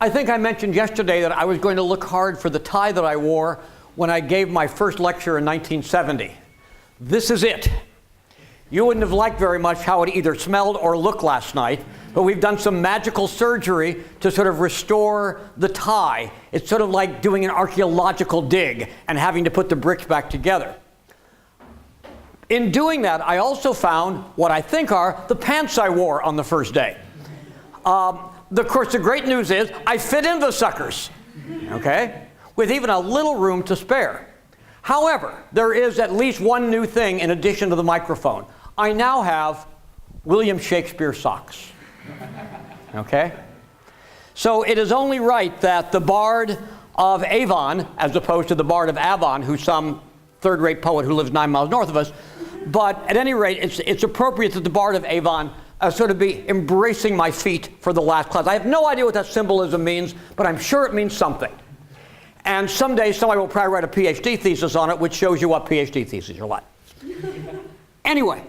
I think I mentioned yesterday that I was going to look hard for the tie that I wore when I gave my first lecture in 1970. This is it. You wouldn't have liked very much how it either smelled or looked last night, but we've done some magical surgery to sort of restore the tie. It's sort of like doing an archaeological dig and having to put the bricks back together. In doing that, I also found what I think are the pants I wore on the first day. Of course, the great news is I fit into the suckers, okay, with even a little room to spare. However, there is at least one new thing in addition to the microphone. I now have William Shakespeare socks, okay? So it is only right that the Bard of Avon, as opposed to the Bard of Avon, who's some third-rate poet who lives 9 miles north of us, but at any rate, it's appropriate that the Bard of Avon sort of be embracing my feet for the last class. I have no idea what that symbolism means, but I'm sure it means something. And someday somebody will probably write a PhD thesis on it, which shows you what PhD theses are like. Anyway,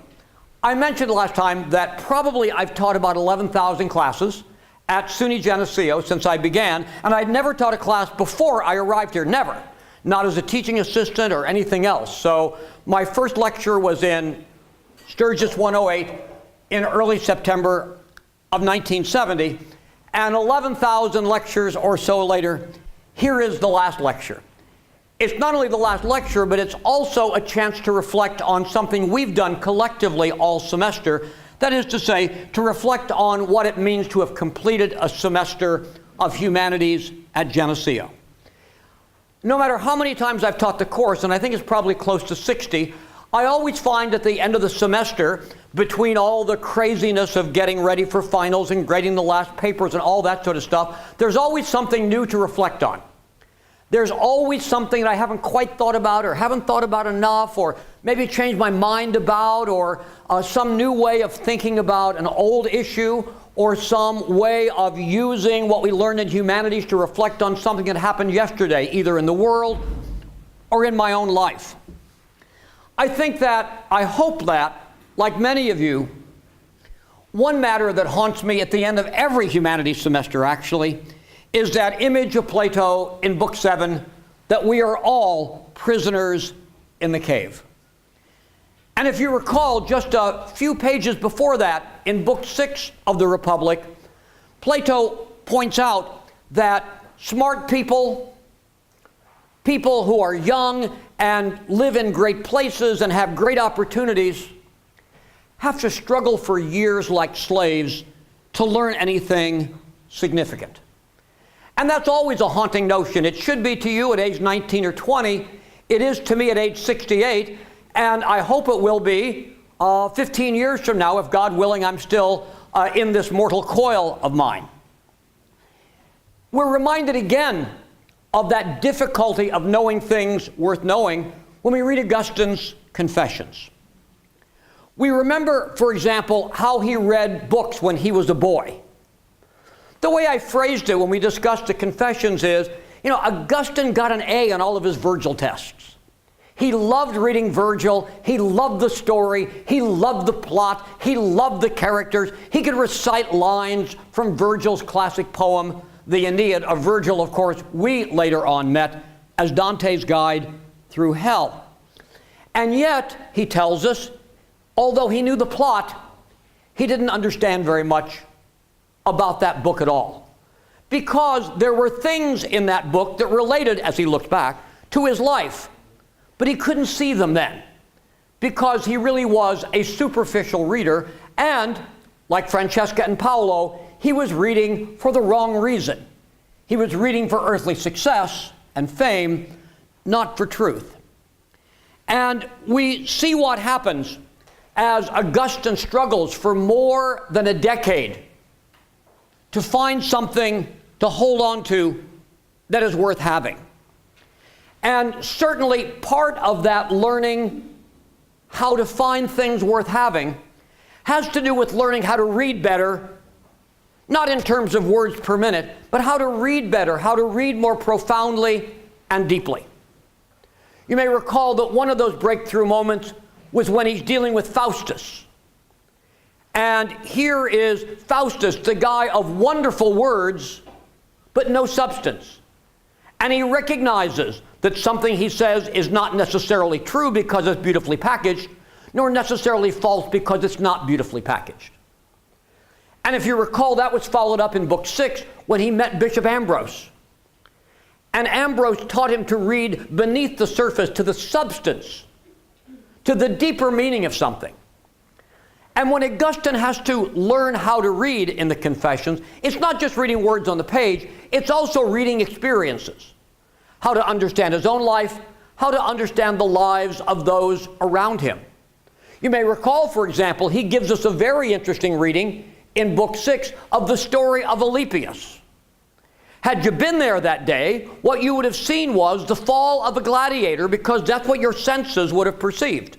I mentioned last time that probably I've taught about 11,000 classes at SUNY Geneseo since I began, and I'd never taught a class before I arrived here, never. Not as a teaching assistant or anything else. So my first lecture was in Sturgis 108 in early September of 1970, and 11,000 lectures or so later, here is the last lecture. It's not only the last lecture, but it's also a chance to reflect on something we've done collectively all semester. That is to say, to reflect on what it means to have completed a semester of humanities at Geneseo. No matter how many times I've taught the course, and I think it's probably close to 60, I always find at the end of the semester, between all the craziness of getting ready for finals and grading the last papers and all that sort of stuff, there's always something new to reflect on. There's always something that I haven't quite thought about or haven't thought about enough, or maybe changed my mind about, or some new way of thinking about an old issue, or some way of using what we learned in humanities to reflect on something that happened yesterday, either in the world or in my own life. I hope that, like many of you, one matter that haunts me at the end of every humanities semester, actually, is that image of Plato in Book 7, that we are all prisoners in the cave. And if you recall, just a few pages before that, in Book 6 of the Republic, Plato points out that smart people, people who are young and live in great places and have great opportunities, have to struggle for years like slaves to learn anything significant. And that's always a haunting notion. It should be to you at age 19 or 20. It is to me at age 68, and I hope it will be 15 years from now, if God willing I'm still in this mortal coil of mine. We're reminded again of that difficulty of knowing things worth knowing when we read Augustine's Confessions. We remember, for example, how he read books when he was a boy. The way I phrased it when we discussed the Confessions is, Augustine got an A on all of his Virgil tests. He loved reading Virgil. He loved the story. He loved the plot. He loved the characters. He could recite lines from Virgil's classic poem, the Aeneid, of Virgil, of course, we later on met as Dante's guide through hell. And yet, he tells us, although he knew the plot, he didn't understand very much about that book at all. Because there were things in that book that related, as he looked back, to his life. But he couldn't see them then, because he really was a superficial reader, and, like Francesca and Paolo, he was reading for the wrong reason. He was reading for earthly success and fame, not for truth. And we see what happens as Augustine struggles for more than a decade to find something to hold on to that is worth having. And certainly part of that learning how to find things worth having has to do with learning how to read better, not in terms of words per minute, but how to read better, how to read more profoundly and deeply. You may recall that one of those breakthrough moments was when he's dealing with Faustus. And here is Faustus, the guy of wonderful words, but no substance. And he recognizes that something he says is not necessarily true because it's beautifully packaged, nor necessarily false because it's not beautifully packaged. And if you recall, that was followed up in Book 6 when he met Bishop Ambrose. And Ambrose taught him to read beneath the surface to the substance, to the deeper meaning of something. And when Augustine has to learn how to read in the Confessions, it's not just reading words on the page, it's also reading experiences. How to understand his own life, how to understand the lives of those around him. You may recall, for example, he gives us a very interesting reading in Book 6 of the story of Alypius. Had you been there that day, what you would have seen was the fall of a gladiator, because that's what your senses would have perceived.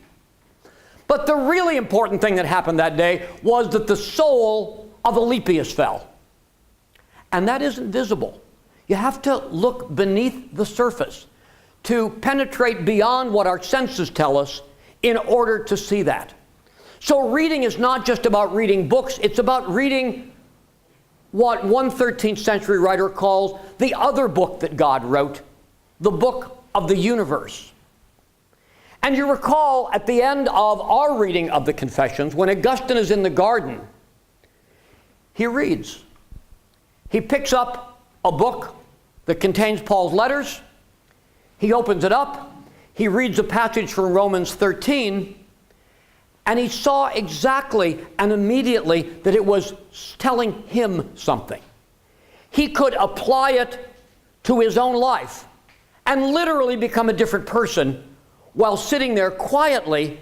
But the really important thing that happened that day was that the soul of Alypius fell. And that isn't visible. You have to look beneath the surface to penetrate beyond what our senses tell us in order to see that. So reading is not just about reading books, it's about reading what one 13th century writer calls the other book that God wrote, the book of the universe. And you recall at the end of our reading of the Confessions, when Augustine is in the garden, he reads. He picks up a book that contains Paul's letters. He opens it up. He reads a passage from Romans 13. And he saw exactly and immediately that it was telling him something. He could apply it to his own life and literally become a different person while sitting there quietly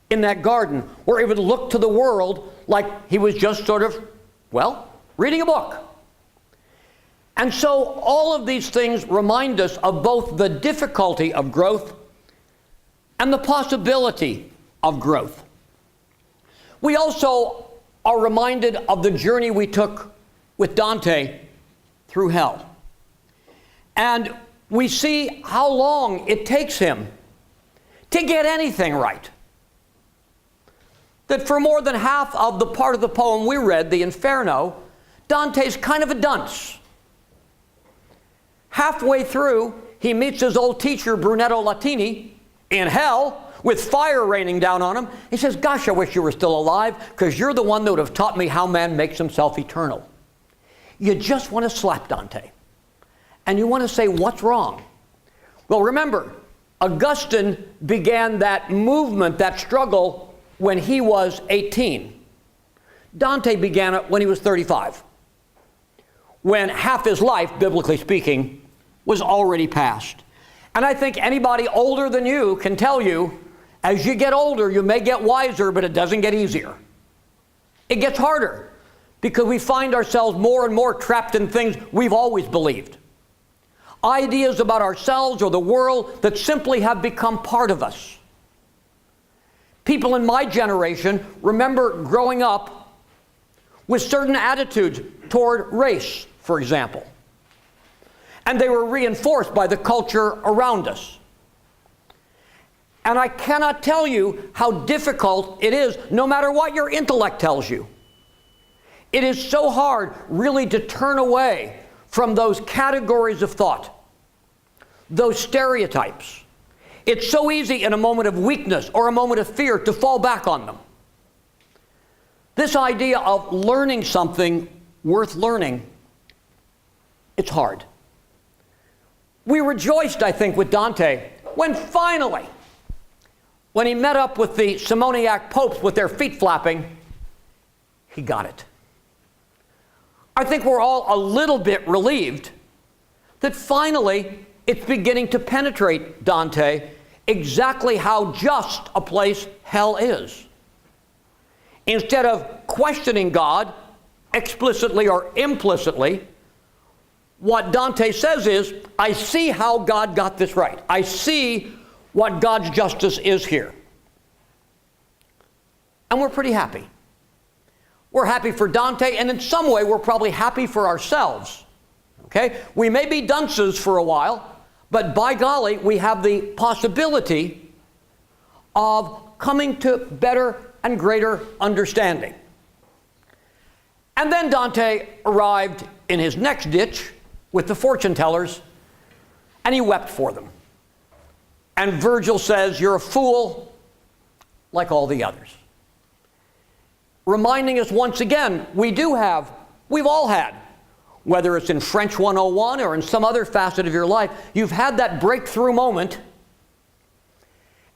in that garden, where he would look to the world like he was just sort of, well, reading a book. And so all of these things remind us of both the difficulty of growth and the possibility of growth. We also are reminded of the journey we took with Dante through hell. And we see how long it takes him to get anything right. That for more than half of the part of the poem we read, the Inferno, Dante's kind of a dunce. Halfway through, he meets his old teacher, Brunetto Latini, in hell, with fire raining down on him. He says, gosh, I wish you were still alive, because you're the one that would have taught me how man makes himself eternal. You just want to slap Dante. And you want to say, what's wrong? Well, remember, Augustine began that movement, that struggle, when he was 18. Dante began it when he was 35. When half his life, biblically speaking, was already past. And I think anybody older than you can tell you, as you get older, you may get wiser, but it doesn't get easier. It gets harder, because we find ourselves more and more trapped in things we've always believed. Ideas about ourselves or the world that simply have become part of us. People in my generation remember growing up with certain attitudes toward race, for example. And they were reinforced by the culture around us. And I cannot tell you how difficult it is, no matter what your intellect tells you. It is so hard, really, to turn away from those categories of thought, those stereotypes. It's so easy in a moment of weakness or a moment of fear to fall back on them. This idea of learning something worth learning, it's hard. We rejoiced, I think, with Dante when finally, when he met up with the Simoniac popes with their feet flapping, he got it. I think we're all a little bit relieved that finally it's beginning to penetrate Dante exactly how just a place hell is. Instead of questioning God explicitly or implicitly, what Dante says is, I see how God got this right. I see what God's justice is here. And we're pretty happy. We're happy for Dante, and in some way we're probably happy for ourselves. Okay? We may be dunces for a while, but by golly, we have the possibility of coming to better and greater understanding. And then Dante arrived in his next ditch, with the fortune tellers, and he wept for them. And Virgil says, "You're a fool like all the others." Reminding us once again, we've all had, whether it's in French 101 or in some other facet of your life, you've had that breakthrough moment,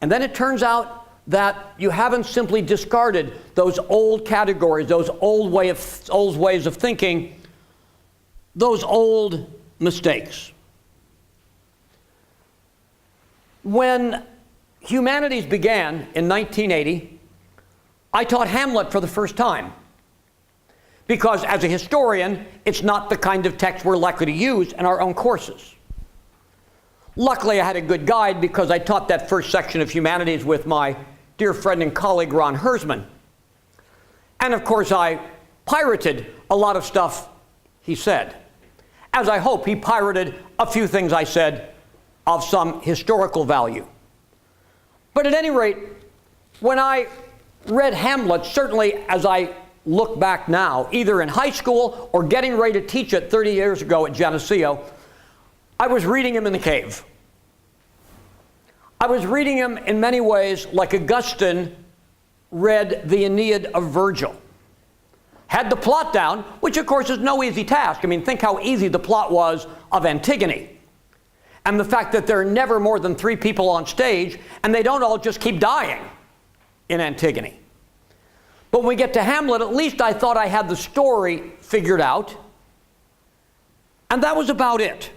and then it turns out that you haven't simply discarded those old categories, those old ways of thinking, those old mistakes. When humanities began in 1980, I taught Hamlet for the first time. Because as a historian, it's not the kind of text we're likely to use in our own courses. Luckily, I had a good guide because I taught that first section of humanities with my dear friend and colleague, Ron Hersman. And of course, I pirated a lot of stuff he said, as I hope he pirated a few things I said of some historical value. But at any rate, when I read Hamlet, certainly as I look back now, either in high school or getting ready to teach it 30 years ago at Geneseo, I was reading him in the cave. I was reading him in many ways like Augustine read the Aeneid of Virgil. Had the plot down, which of course is no easy task. I mean, think how easy the plot was of Antigone. And the fact that there are never more than 3 people on stage, and they don't all just keep dying in Antigone. But when we get to Hamlet, at least I thought I had the story figured out. And that was about it.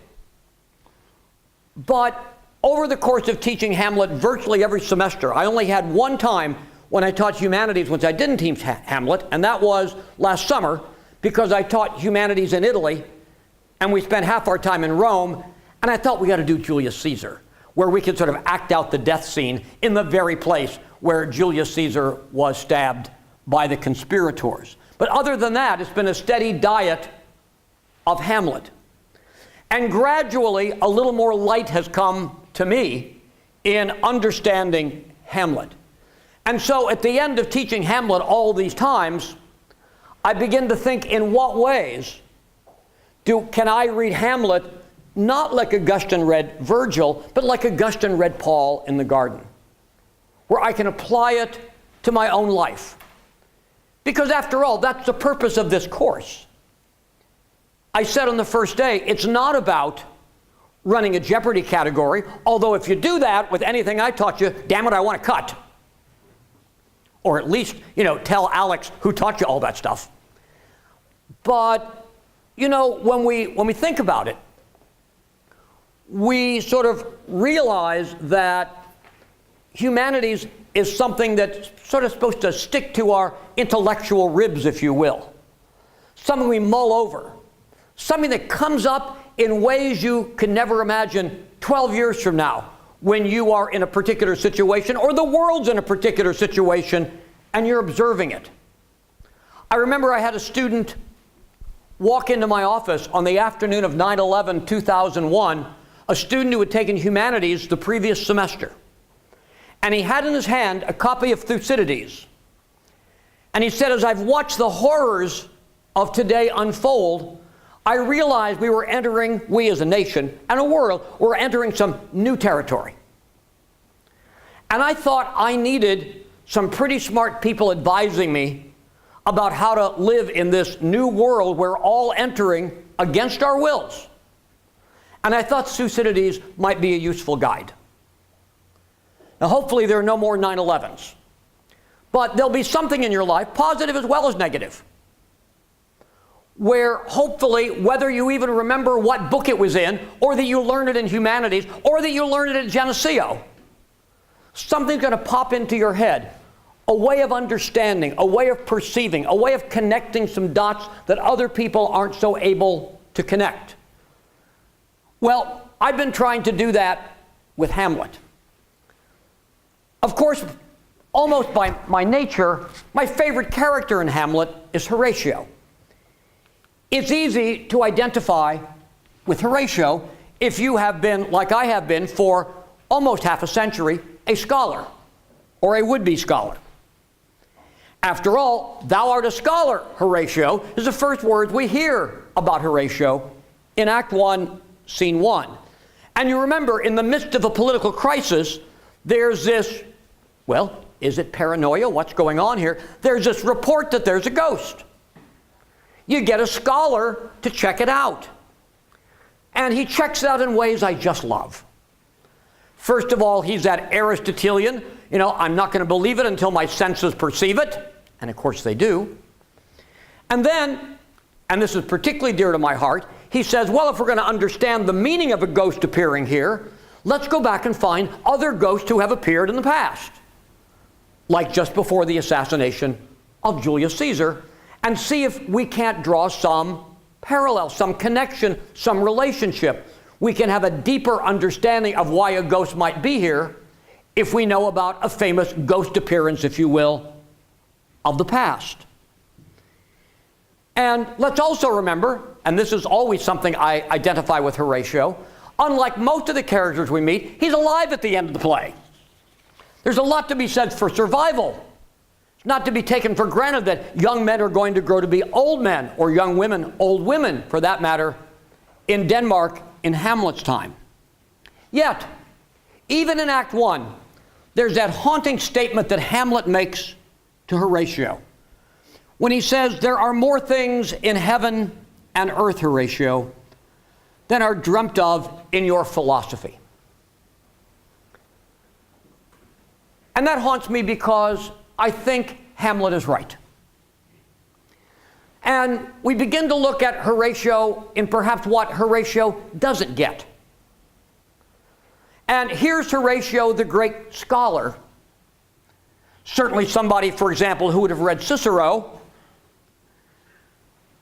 But over the course of teaching Hamlet virtually every semester, I only had one time when I taught humanities when I didn't teach Hamlet, and that was last summer, because I taught humanities in Italy, and we spent half our time in Rome, and I thought we got to do Julius Caesar, where we could sort of act out the death scene in the very place where Julius Caesar was stabbed by the conspirators. But other than that, it's been a steady diet of Hamlet. And gradually, a little more light has come to me in understanding Hamlet. And so at the end of teaching Hamlet all these times, I begin to think, in what ways can I read Hamlet not like Augustine read Virgil, but like Augustine read Paul in the garden, where I can apply it to my own life. Because after all, that's the purpose of this course. I said on the first day, it's not about running a Jeopardy category, although if you do that with anything I taught you, damn it, I want to cut. Or at least, tell Alex who taught you all that stuff. But, when we think about it, we sort of realize that humanities is something that's sort of supposed to stick to our intellectual ribs, if you will. Something we mull over. Something that comes up in ways you could never imagine 12 years from now when you are in a particular situation or the world's in a particular situation and you're observing it. I remember I had a student walk into my office on the afternoon of 9/11/2001, a student who had taken humanities the previous semester. And he had in his hand a copy of Thucydides. And he said, as I've watched the horrors of today unfold, I realized we as a nation and a world, were entering some new territory. And I thought I needed some pretty smart people advising me about how to live in this new world we're all entering against our wills. And I thought Thucydides might be a useful guide. Now, hopefully there are no more 9/11s. But there'll be something in your life, positive as well as negative, where hopefully, whether you even remember what book it was in, or that you learned it in humanities, or that you learned it at Geneseo, something's going to pop into your head. A way of understanding, a way of perceiving, a way of connecting some dots that other people aren't so able to connect. Well, I've been trying to do that with Hamlet. Of course, almost by my nature, my favorite character in Hamlet is Horatio. It's easy to identify with Horatio if you have been, like I have been for almost half a century, a scholar or a would-be scholar. After all, "Thou art a scholar, Horatio," is the first word we hear about Horatio in Act 1, Scene 1. And you remember, in the midst of a political crisis, there's this, well, is it paranoia? What's going on here? There's this report that there's a ghost. You get a scholar to check it out. And he checks it out in ways I just love. First of all, he's that Aristotelian, I'm not going to believe it until my senses perceive it. And of course they do. And then, and this is particularly dear to my heart, he says, well, if we're going to understand the meaning of a ghost appearing here, let's go back and find other ghosts who have appeared in the past, like just before the assassination of Julius Caesar, and see if we can't draw some parallel, some connection, some relationship. We can have a deeper understanding of why a ghost might be here if we know about a famous ghost appearance, if you will, of the past. And let's also remember, and this is always something I identify with Horatio, unlike most of the characters we meet, he's alive at the end of the play. There's a lot to be said for survival. It's not to be taken for granted that young men are going to grow to be old men, or young women, old women, for that matter, in Denmark in Hamlet's time. Yet, even in Act 1, there's that haunting statement that Hamlet makes to Horatio when he says, there are more things in heaven and earth, Horatio, than are dreamt of in your philosophy. And that haunts me because I think Hamlet is right. And we begin to look at Horatio in perhaps what Horatio doesn't get. And here's Horatio, the great scholar. Certainly somebody, for example, who would have read Cicero.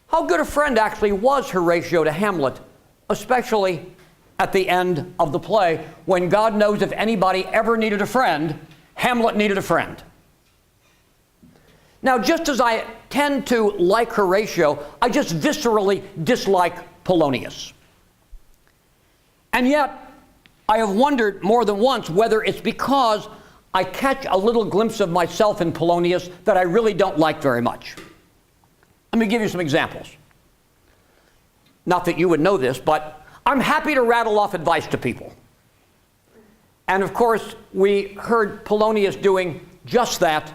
How good a friend actually was Horatio to Hamlet, especially at the end of the play, when God knows if anybody ever needed a friend, Hamlet needed a friend. Now, just as I tend to like Horatio, I just viscerally dislike Polonius. And yet, I have wondered more than once whether it's because I catch a little glimpse of myself in Polonius that I really don't like very much. Let me give you some examples. Not that you would know this, but I'm happy to rattle off advice to people. And of course, we heard Polonius doing just that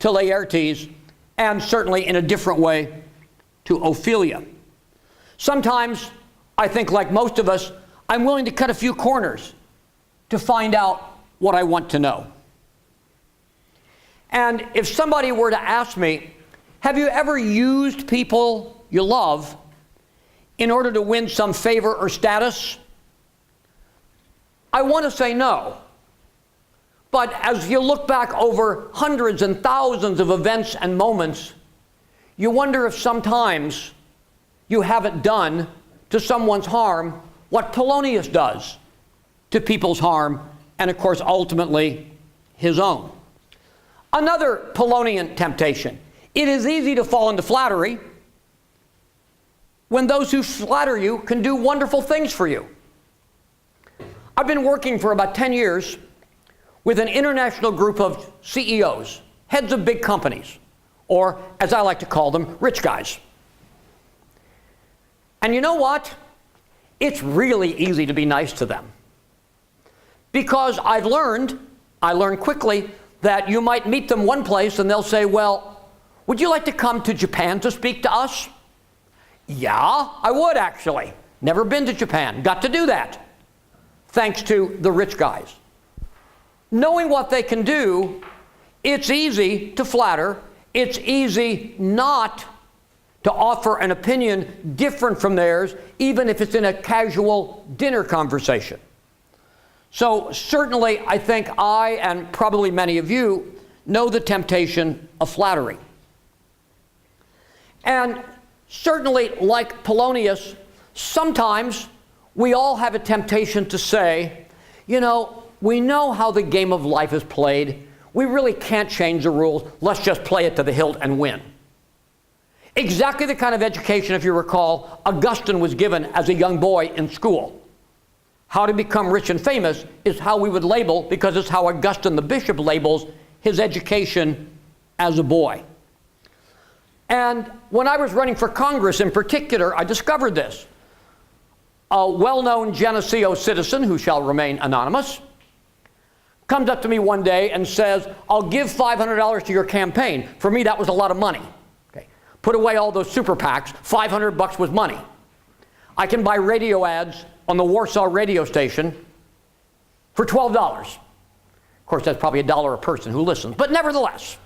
to Laertes, and certainly in a different way to Ophelia. Sometimes, I think like most of us, I'm willing to cut a few corners to find out what I want to know. And if somebody were to ask me, have you ever used people you love in order to win some favor or status? I want to say no. But as you look back over hundreds and thousands of events and moments, you wonder if sometimes you haven't done to someone's harm what Polonius does to people's harm, and of course ultimately his own. Another Polonian temptation. It is easy to fall into flattery when those who flatter you can do wonderful things for you. I've been working for about 10 years with an international group of CEOs, heads of big companies, or as I like to call them, rich guys. And you know what? It's really easy to be nice to them. Because I learned quickly that you might meet them one place and they'll say, well, would you like to come to Japan to speak to us? Yeah, I would actually. Never been to Japan. Got to do that. Thanks to the rich guys. Knowing what they can do, it's easy to flatter. It's easy not to offer an opinion different from theirs, even if it's in a casual dinner conversation. So certainly, I think I, and probably many of you, know the temptation of flattery. And certainly, like Polonius, sometimes we all have a temptation to say, you know, we know how the game of life is played. We really can't change the rules. Let's just play it to the hilt and win. Exactly the kind of education, if you recall, Augustine was given as a young boy in school. How to become rich and famous is how we would label, because it's how Augustine the bishop labels his education as a boy. And when I was running for Congress in particular, I discovered this. a well-known Geneseo citizen who shall remain anonymous comes up to me one day and says, I'll give $500 to your campaign. For me, that was a lot of money. Okay. Put away all those super PACs, $500 was money. I can buy radio ads on the Warsaw radio station for $12. Of course, that's probably $1 a person who listens, but nevertheless.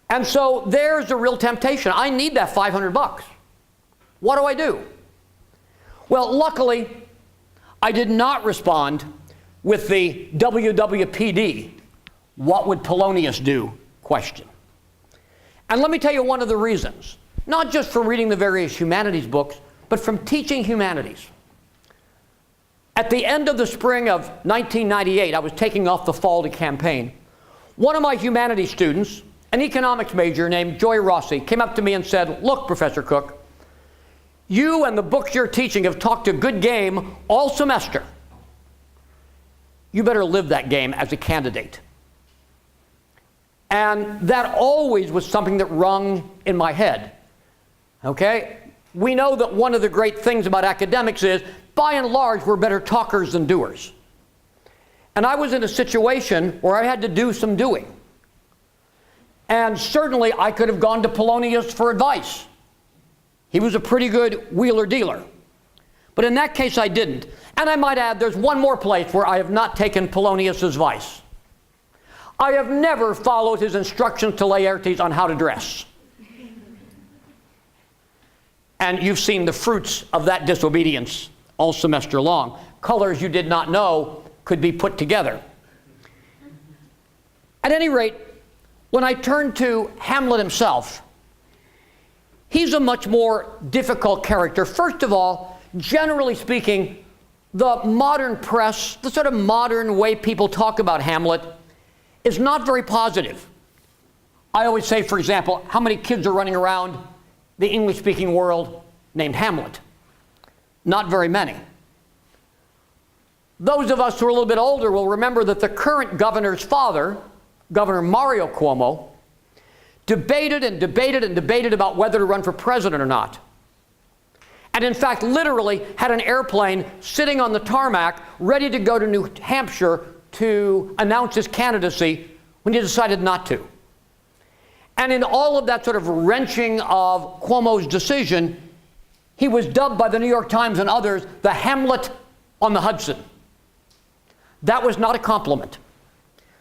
And so there's a real temptation. I need that $500. What do I do? Well, luckily, I did not respond with the WWPD, what would Polonius do question. And let me tell you one of the reasons, not just from reading the various humanities books, but from teaching humanities. At the end of the spring of 1998, I was taking off the fall to campaign. One of my humanities students, an economics major named Joy Rossi, came up to me and said, look, Professor Cook, you and the books you're teaching have talked a good game all semester. You better live that game as a candidate. And that always was something that rung in my head. Okay? We know that one of the great things about academics is, by and large, we're better talkers than doers. And I was in a situation where I had to do some doing. And certainly I could have gone to Polonius for advice. He was a pretty good wheeler-dealer. But in that case, I didn't. And I might add, there's one more place where I have not taken Polonius' advice. I have never followed his instructions to Laertes on how to dress. And you've seen the fruits of that disobedience all semester long. Colors you did not know could be put together. At any rate, when I turn to Hamlet himself, he's a much more difficult character. First of all, generally speaking, the modern press, the sort of modern way people talk about Hamlet, is not very positive. I always say, for example, how many kids are running around the English-speaking world named Hamlet? Not very many. Those of us who are a little bit older will remember that the current governor's father, Governor Mario Cuomo, debated and debated and debated about whether to run for president or not. And in fact, literally had an airplane sitting on the tarmac ready to go to New Hampshire to announce his candidacy when he decided not to. And in all of that sort of wrenching of Cuomo's decision, he was dubbed by the New York Times and others the Hamlet on the Hudson. That was not a compliment.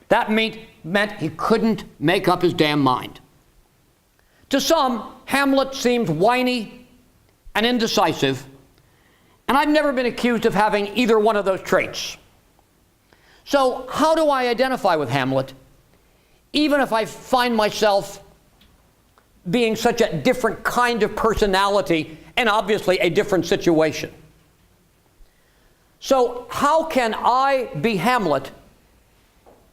That meant he couldn't make up his damn mind. To some, Hamlet seemed whiny and indecisive, and I've never been accused of having either one of those traits. So how do I identify with Hamlet, even if I find myself being such a different kind of personality and obviously a different situation? So how can I be Hamlet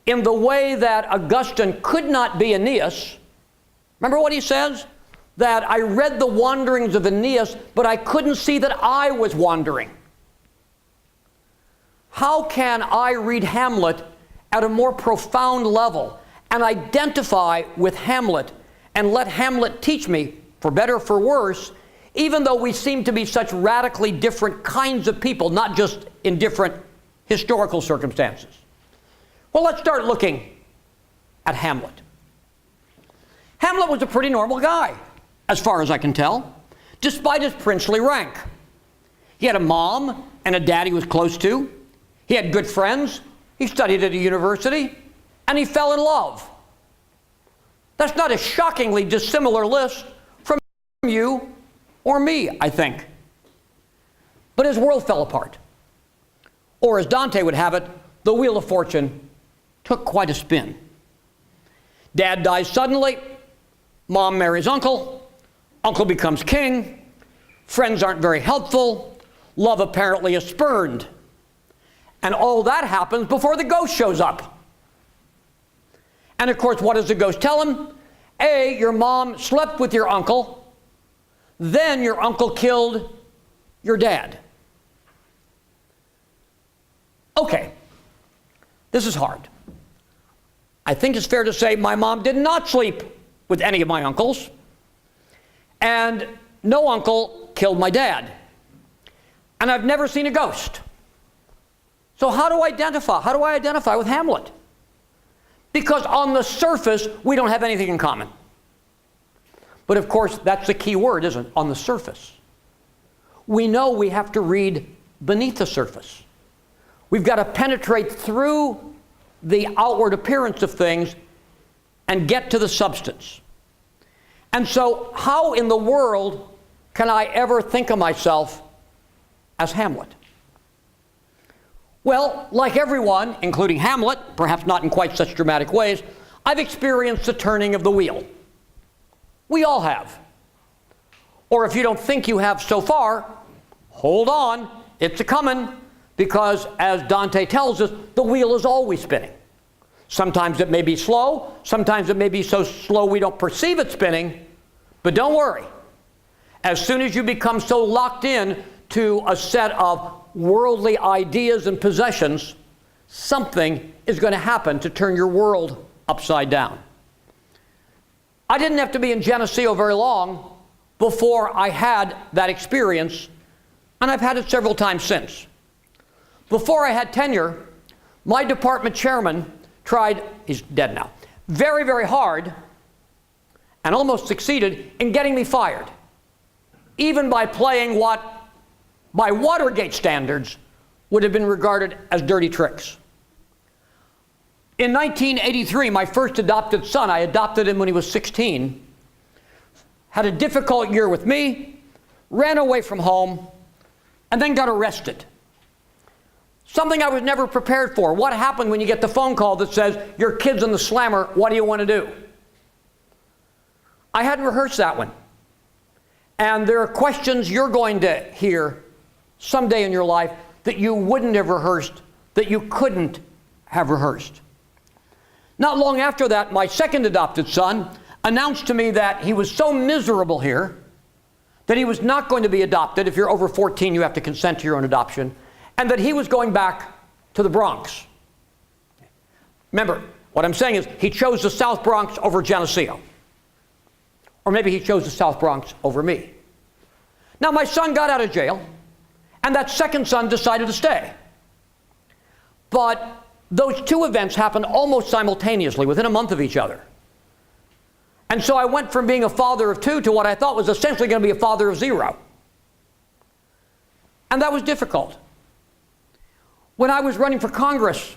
in the way that Augustine could not be Aeneas? Remember what he says? That I read the wanderings of Aeneas, but I couldn't see that I was wandering. How can I read Hamlet at a more profound level and identify with Hamlet and let Hamlet teach me, for better or for worse, even though we seem to be such radically different kinds of people, not just in different historical circumstances? Well, let's start looking at Hamlet. Hamlet was a pretty normal guy, as far as I can tell, despite his princely rank. He had a mom and a dad he was close to. He had good friends. He studied at a university. And he fell in love. That's not a shockingly dissimilar list from you or me, I think. But his world fell apart. Or as Dante would have it, the wheel of fortune took quite a spin. Dad dies suddenly. Mom marries uncle. Uncle becomes king. Friends aren't very helpful. Love apparently is spurned. And all that happens before the ghost shows up. And of course, what does the ghost tell him? A, your mom slept with your uncle. Then your uncle killed your dad. Okay, this is hard. I think it's fair to say my mom did not sleep with any of my uncles. And no uncle killed my dad. and I've never seen a ghost. So how do I identify with Hamlet? Because on the surface, we don't have anything in common. But of course, that's the key word, isn't it? On the surface. We know we have to read beneath the surface. We've got to penetrate through the outward appearance of things and get to the substance. And so, how in the world can I ever think of myself as Hamlet? Well, like everyone, including Hamlet, perhaps not in quite such dramatic ways, I've experienced the turning of the wheel. We all have. Or if you don't think you have so far, hold on, it's a-coming, because as Dante tells us, the wheel is always spinning. Sometimes it may be slow, sometimes it may be so slow we don't perceive it spinning, but don't worry. As soon as you become so locked in to a set of worldly ideas and possessions, something is going to happen to turn your world upside down. I didn't have to be in Geneseo very long before I had that experience, and I've had it several times since. Before I had tenure, my department chairman tried, he's dead now, very, very hard, and almost succeeded in getting me fired, even by playing what, by Watergate standards, would have been regarded as dirty tricks. In 1983, my first adopted son, I adopted him when he was 16, had a difficult year with me, ran away from home, and then got arrested. Something I was never prepared for. What happened when you get the phone call that says, your kid's in the slammer, what do you want to do? I hadn't rehearsed that one. And there are questions you're going to hear someday in your life that you wouldn't have rehearsed, that you couldn't have rehearsed. Not long after that, my second adopted son announced to me that he was so miserable here that he was not going to be adopted. If you're over 14, you have to consent to your own adoption. And that he was going back to the Bronx. Remember, what I'm saying is he chose the South Bronx over Geneseo. Or maybe he chose the South Bronx over me. Now, my son got out of jail, and that second son decided to stay. But those two events happened almost simultaneously, within a month of each other. And so I went from being a father of two to what I thought was essentially going to be a father of zero. And that was difficult. When I was running for Congress,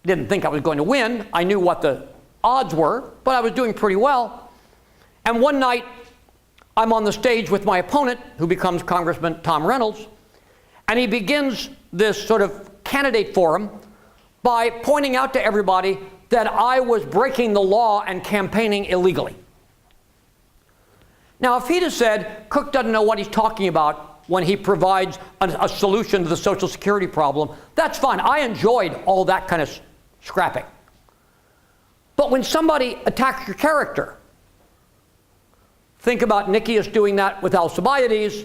didn't think I was going to win. I knew what the odds were, but I was doing pretty well. And one night, I'm on the stage with my opponent, who becomes Congressman Tom Reynolds, and he begins this sort of candidate forum by pointing out to everybody that I was breaking the law and campaigning illegally. Now, if he'd have said, Cook doesn't know what he's talking about when he provides a solution to the Social Security problem, that's fine. I enjoyed all that kind of scrapping. But when somebody attacks your character, think about Nicias doing that with Alcibiades.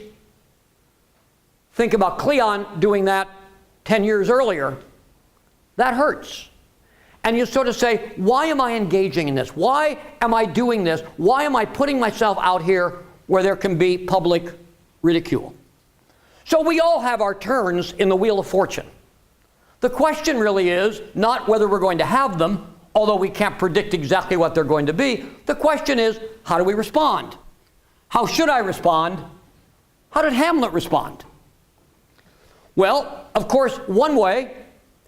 Think about Cleon doing that 10 years earlier. That hurts. And you sort of say, why am I engaging in this? Why am I doing this? Why am I putting myself out here where there can be public ridicule? So we all have our turns in the Wheel of Fortune. The question really is not whether we're going to have them, although we can't predict exactly what they're going to be. The question is, how do we respond? How should I respond? How did Hamlet respond? Well, of course, one way,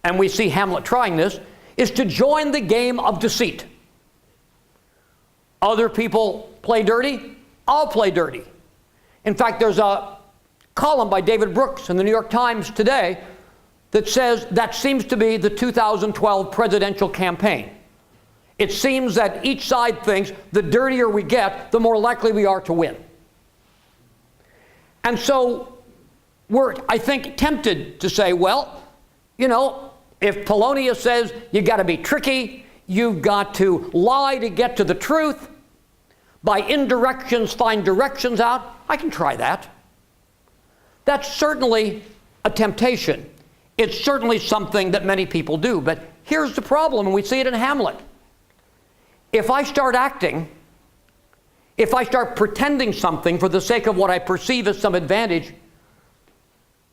and we see Hamlet trying this, is to join the game of deceit. Other people play dirty, I'll play dirty. In fact, there's a column by David Brooks in the New York Times today that says that seems to be the 2012 presidential campaign. It seems that each side thinks the dirtier we get, the more likely we are to win. And so we're, I think, tempted to say, well, you know, if Polonius says you've got to be tricky, you've got to lie to get to the truth, by indirections find directions out, I can try that. That's certainly a temptation. It's certainly something that many people do. But here's the problem, and we see it in Hamlet. If I start acting, if I start pretending something for the sake of what I perceive as some advantage,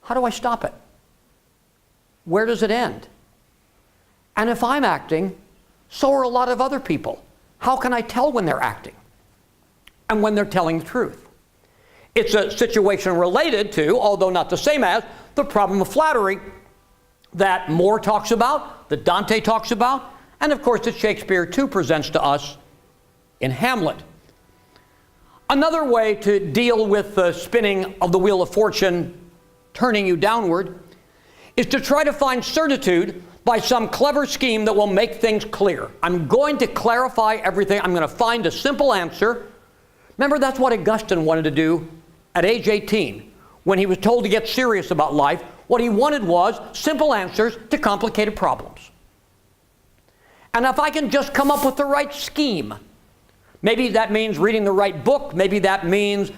how do I stop it? Where does it end? And if I'm acting, so are a lot of other people. How can I tell when they're acting and when they're telling the truth? It's a situation related to, although not the same as, the problem of flattery that Moore talks about, that Dante talks about, and of course that Shakespeare too presents to us in Hamlet. Another way to deal with the spinning of the wheel of fortune, turning you downward, is to try to find certitude by some clever scheme that will make things clear. I'm going to clarify everything. I'm going to find a simple answer. Remember, that's what Augustine wanted to do at age 18 when he was told to get serious about life. What he wanted was simple answers to complicated problems. And if I can just come up with the right scheme, maybe that means reading the right book, maybe that means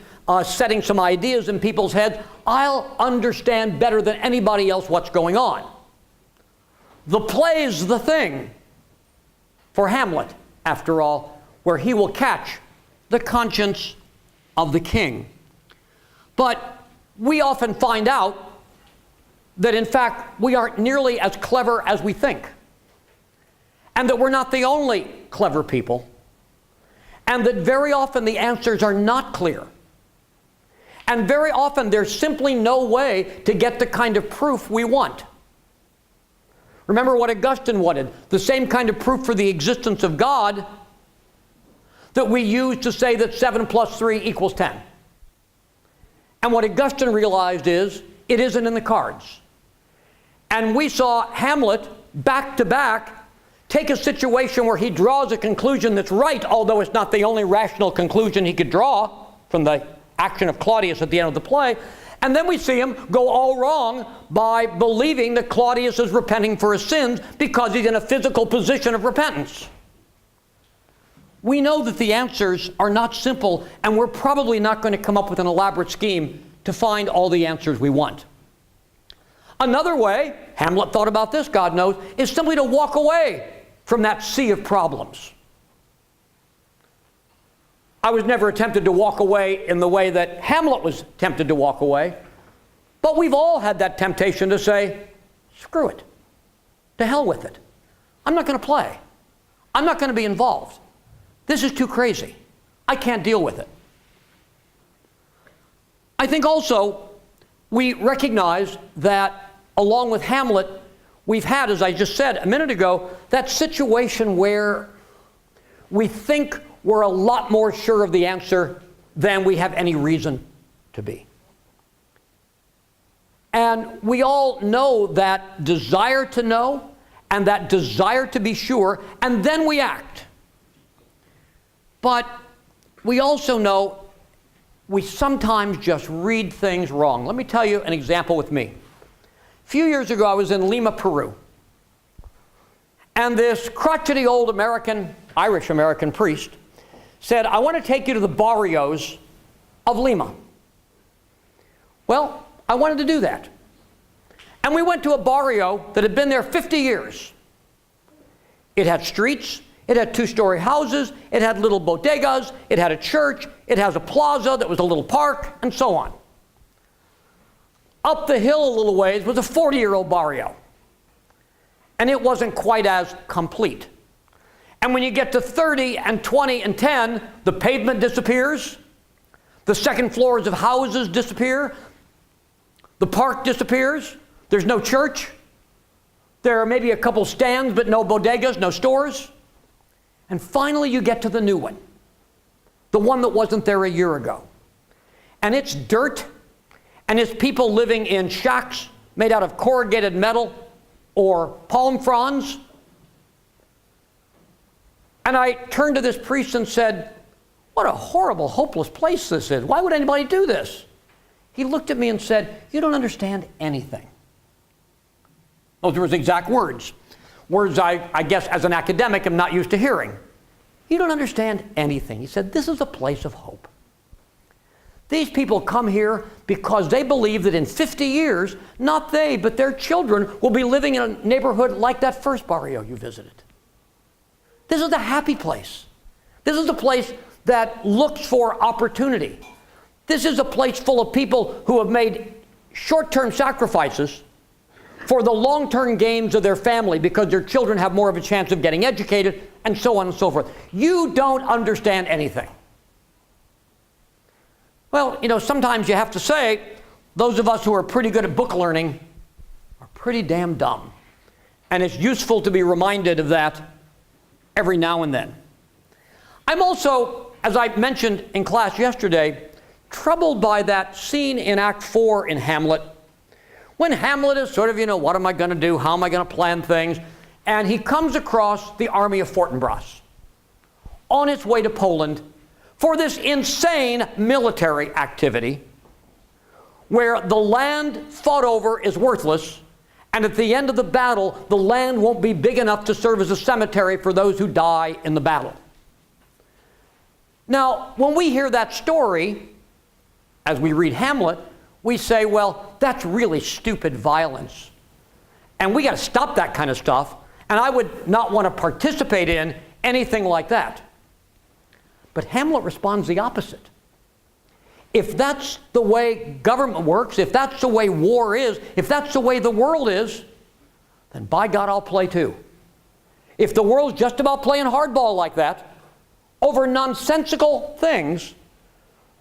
setting some ideas in people's heads, I'll understand better than anybody else what's going on. The play's the thing for Hamlet, after all, where he will catch the conscience of the king. But we often find out that, in fact, we aren't nearly as clever as we think, and that we're not the only clever people, and that very often the answers are not clear. And very often there's simply no way to get the kind of proof we want. Remember what Augustine wanted, the same kind of proof for the existence of God that we use to say that 7 plus 3 equals 10. And what Augustine realized is, it isn't in the cards. And we saw Hamlet, back to back, take a situation where he draws a conclusion that's right, although it's not the only rational conclusion he could draw from the action of Claudius at the end of the play, and then we see him go all wrong by believing that Claudius is repenting for his sins because he's in a physical position of repentance. We know that the answers are not simple, and we're probably not going to come up with an elaborate scheme to find all the answers we want. Another way, Hamlet thought about this, God knows, is simply to walk away from that sea of problems. I was never tempted to walk away in the way that Hamlet was tempted to walk away, but we've all had that temptation to say, screw it, to hell with it. I'm not going to play. I'm not going to be involved. This is too crazy. I can't deal with it. I think also we recognize that along with Hamlet, we've had, as I just said a minute ago, that situation where we think we're a lot more sure of the answer than we have any reason to be. And we all know that desire to know and that desire to be sure, and then we act. But we also know we sometimes just read things wrong. Let me tell you an example with me. A few years ago, I was in Lima, Peru. And this crotchety old Irish-American priest said, I want to take you to the barrios of Lima. Well, I wanted to do that. And we went to a barrio that had been there 50 years. It had streets, it had two-story houses, it had little bodegas, it had a church, it has a plaza that was a little park, and so on. Up the hill a little ways was a 40-year-old barrio. And it wasn't quite as complete. And when you get to 30 and 20 and 10, the pavement disappears, the second floors of houses disappear, the park disappears, there's no church, there are maybe a couple stands but no bodegas, no stores. And finally you get to the new one, the one that wasn't there a year ago. And it's dirt, and it's people living in shacks made out of corrugated metal or palm fronds. And I turned to this priest and said, what a horrible, hopeless place this is. Why would anybody do this? He looked at me and said, you don't understand anything. Those were his exact words. Words I guess as an academic am not used to hearing. You don't understand anything. He said, this is a place of hope. These people come here because they believe that in 50 years, not they, but their children will be living in a neighborhood like that first barrio you visited. This is a happy place. This is a place that looks for opportunity. This is a place full of people who have made short-term sacrifices for the long-term gains of their family because their children have more of a chance of getting educated, and so on and so forth. You don't understand anything. Well, you know, sometimes you have to say, those of us who are pretty good at book learning are pretty damn dumb. And it's useful to be reminded of that every now and then. I'm also, as I mentioned in class yesterday, troubled by that scene in Act 4 in Hamlet, when Hamlet is sort of, you know, what am I going to do? How am I going to plan things? And he comes across the army of Fortinbras on its way to Poland for this insane military activity where the land fought over is worthless, and at the end of the battle, the land won't be big enough to serve as a cemetery for those who die in the battle. Now, when we hear that story, as we read Hamlet, we say, well, that's really stupid violence. And we got to stop that kind of stuff, and I would not want to participate in anything like that. But Hamlet responds the opposite. If that's the way government works, if that's the way war is, if that's the way the world is, then by God, I'll play too. If the world's just about playing hardball like that, over nonsensical things,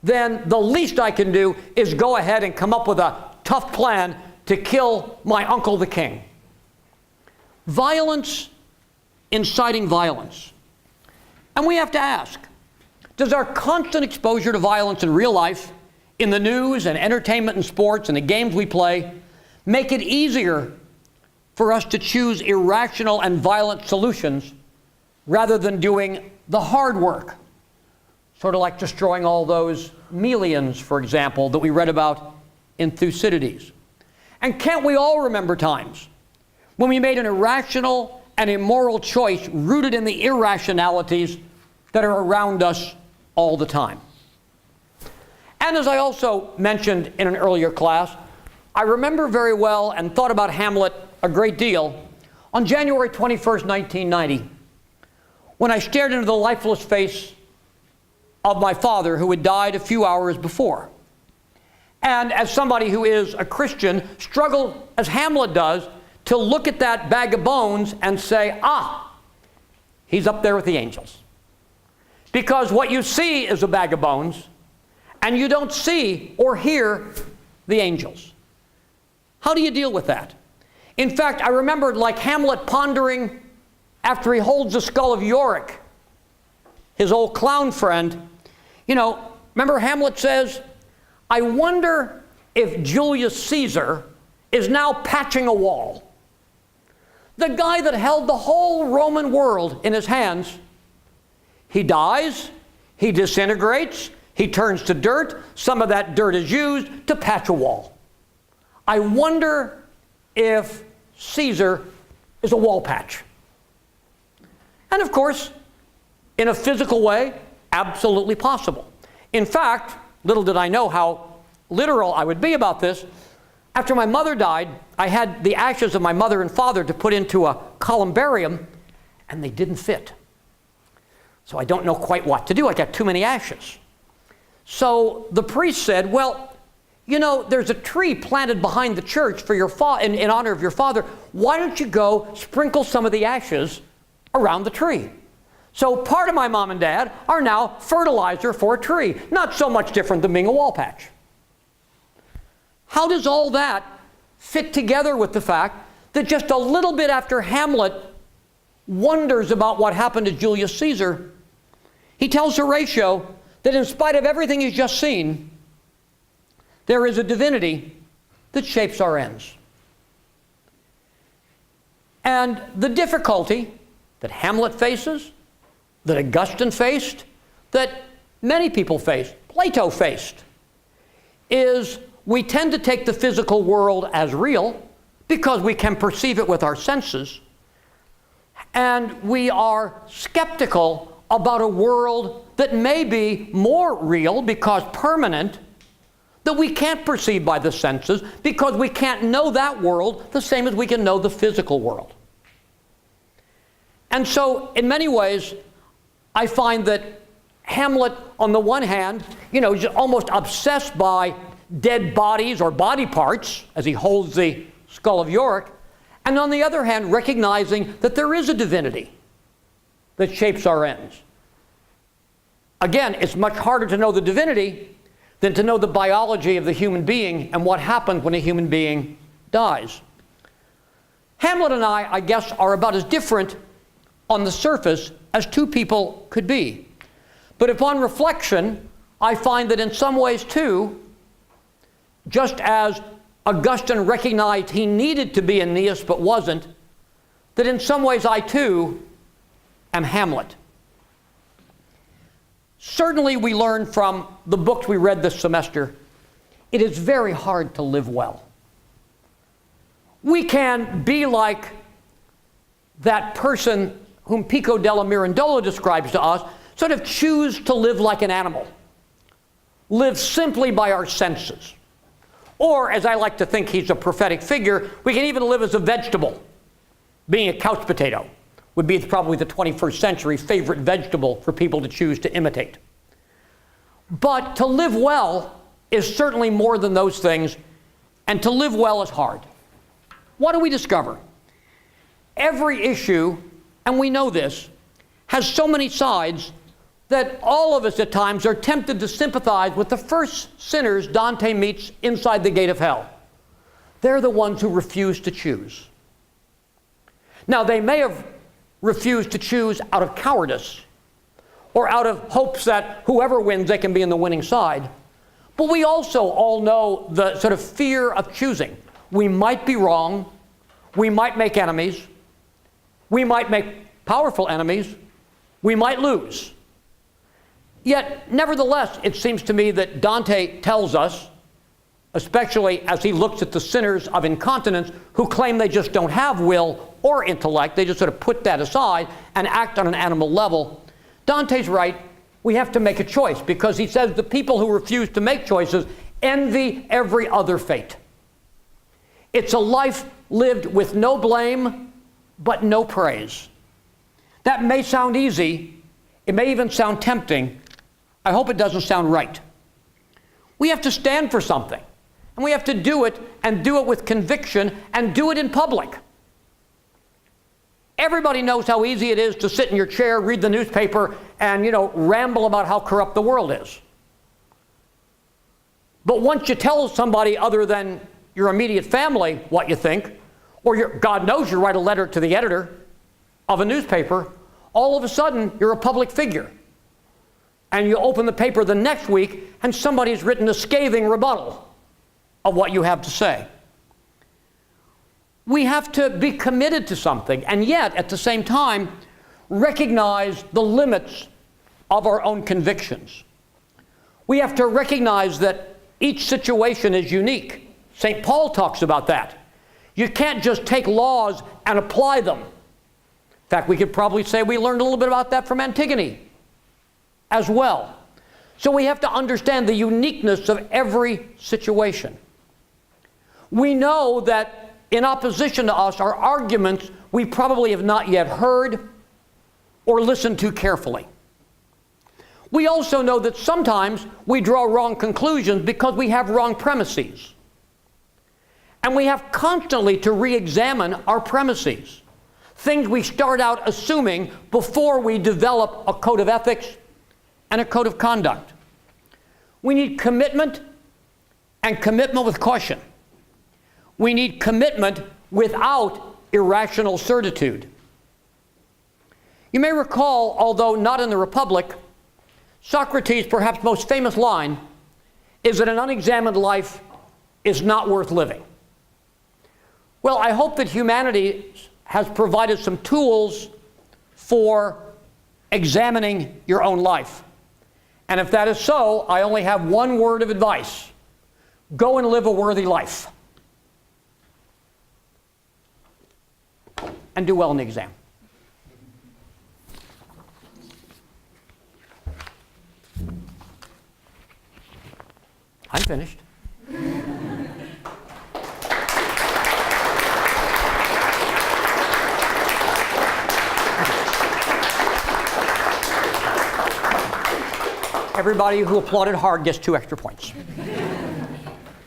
then the least I can do is go ahead and come up with a tough plan to kill my uncle the king. Violence inciting violence. And we have to ask, does our constant exposure to violence in real life, in the news and entertainment and sports and the games we play, make it easier for us to choose irrational and violent solutions rather than doing the hard work? Sort of like destroying all those Melians, for example, that we read about in Thucydides. And can't we all remember times when we made an irrational and immoral choice rooted in the irrationalities that are around us all the time? And as I also mentioned in an earlier class, I remember very well and thought about Hamlet a great deal on January 21st, 1990, when I stared into the lifeless face of my father who had died a few hours before. And as somebody who is a Christian, struggled, as Hamlet does, to look at that bag of bones and say, ah, he's up there with the angels. Because what you see is a bag of bones, and you don't see or hear the angels. How do you deal with that? In fact, I remembered like Hamlet pondering after he holds the skull of Yorick, his old clown friend. You know, remember Hamlet says, I wonder if Julius Caesar is now patching a wall. The guy that held the whole Roman world in his hands, he dies, he disintegrates, he turns to dirt, some of that dirt is used to patch a wall. I wonder if Caesar is a wall patch. And of course, in a physical way, absolutely possible. In fact, little did I know how literal I would be about this. After my mother died, I had the ashes of my mother and father to put into a columbarium, and they didn't fit. So I don't know quite what to do. I got too many ashes. So the priest said, well, you know, there's a tree planted behind the church for your in honor of your father. Why don't you go sprinkle some of the ashes around the tree? So part of my mom and dad are now fertilizer for a tree. Not so much different than being a wall patch. How does all that fit together with the fact that just a little bit after Hamlet wonders about what happened to Julius Caesar, he tells Horatio that in spite of everything he's just seen, there is a divinity that shapes our ends. And the difficulty that Hamlet faces, that Augustine faced, that many people faced, Plato faced, is we tend to take the physical world as real because we can perceive it with our senses, and we are skeptical about a world that may be more real because permanent, that we can't perceive by the senses because we can't know that world the same as we can know the physical world. And so, in many ways, I find that Hamlet, on the one hand, you know, is almost obsessed by dead bodies or body parts, as he holds the skull of Yorick, and on the other hand, recognizing that there is a divinity that shapes our ends. Again, it's much harder to know the divinity than to know the biology of the human being and what happens when a human being dies. Hamlet and I guess, are about as different on the surface as two people could be. But upon reflection, I find that in some ways, too, just as Augustine recognized he needed to be Aeneas but wasn't, that in some ways I, too, am Hamlet. Certainly we learn from the books we read this semester, it is very hard to live well. We can be like that person whom Pico della Mirandola describes to us, sort of choose to live like an animal, live simply by our senses. Or, as I like to think he's a prophetic figure, we can even live as a vegetable, being a couch potato would be probably the 21st century favorite vegetable for people to choose to imitate. But to live well is certainly more than those things, and to live well is hard. What do we discover? Every issue, and we know this, has so many sides that all of us at times are tempted to sympathize with the first sinners Dante meets inside the gate of hell. They're the ones who refuse to choose. Now, they may have refused to choose out of cowardice or out of hopes that whoever wins, they can be in the winning side. But we also all know the sort of fear of choosing. We might be wrong. We might make enemies. We might make powerful enemies. We might lose. Yet, nevertheless, it seems to me that Dante tells us, especially as he looks at the sinners of incontinence who claim they just don't have will or intellect, they just sort of put that aside and act on an animal level. Dante's right, we have to make a choice, because he says the people who refuse to make choices envy every other fate. It's a life lived with no blame, but no praise. That may sound easy, it may even sound tempting. I hope it doesn't sound right. We have to stand for something, and we have to do it, and do it with conviction, and do it in public. Everybody knows how easy it is to sit in your chair, read the newspaper, and, ramble about how corrupt the world is. But once you tell somebody other than your immediate family what you think, or God knows you write a letter to the editor of a newspaper, all of a sudden you're a public figure. And you open the paper the next week, and somebody's written a scathing rebuttal of what you have to say. We have to be committed to something, and yet, at the same time, recognize the limits of our own convictions. We have to recognize that each situation is unique. St. Paul talks about that. You can't just take laws and apply them. In fact, we could probably say we learned a little bit about that from Antigone as well. So we have to understand the uniqueness of every situation. We know that in opposition to us are arguments we probably have not yet heard or listened to carefully. We also know that sometimes we draw wrong conclusions because we have wrong premises. And we have constantly to re-examine our premises, things we start out assuming before we develop a code of ethics and a code of conduct. We need commitment, and commitment with caution. We need commitment without irrational certitude. You may recall, although not in the Republic, Socrates' perhaps most famous line is that an unexamined life is not worth living. Well, I hope that humanity has provided some tools for examining your own life. And if that is so, I only have one word of advice. Go and live a worthy life. And do well in the exam. I'm finished. Everybody who applauded hard gets 2 extra points.